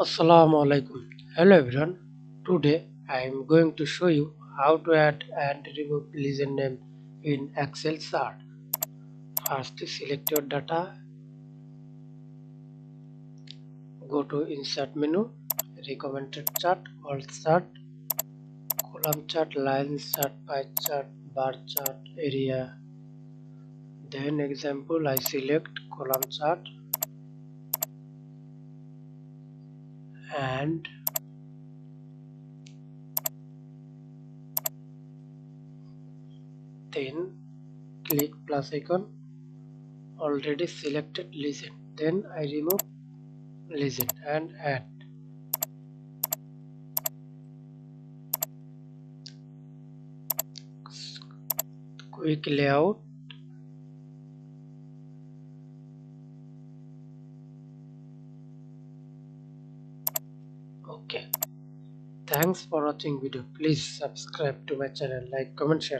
Assalamu alaikum. Hello everyone. Today I am going to show you how to add and remove legend name in Excel chart. First select your data, go to insert menu, recommended chart, all chart, column chart, line chart, pie chart, bar chart, area. Then example I select column chart and then click plus icon, already selected legend. Then I remove legend and add quick layout. Okay, thanks for watching video. Please subscribe to my channel, like, comment, share.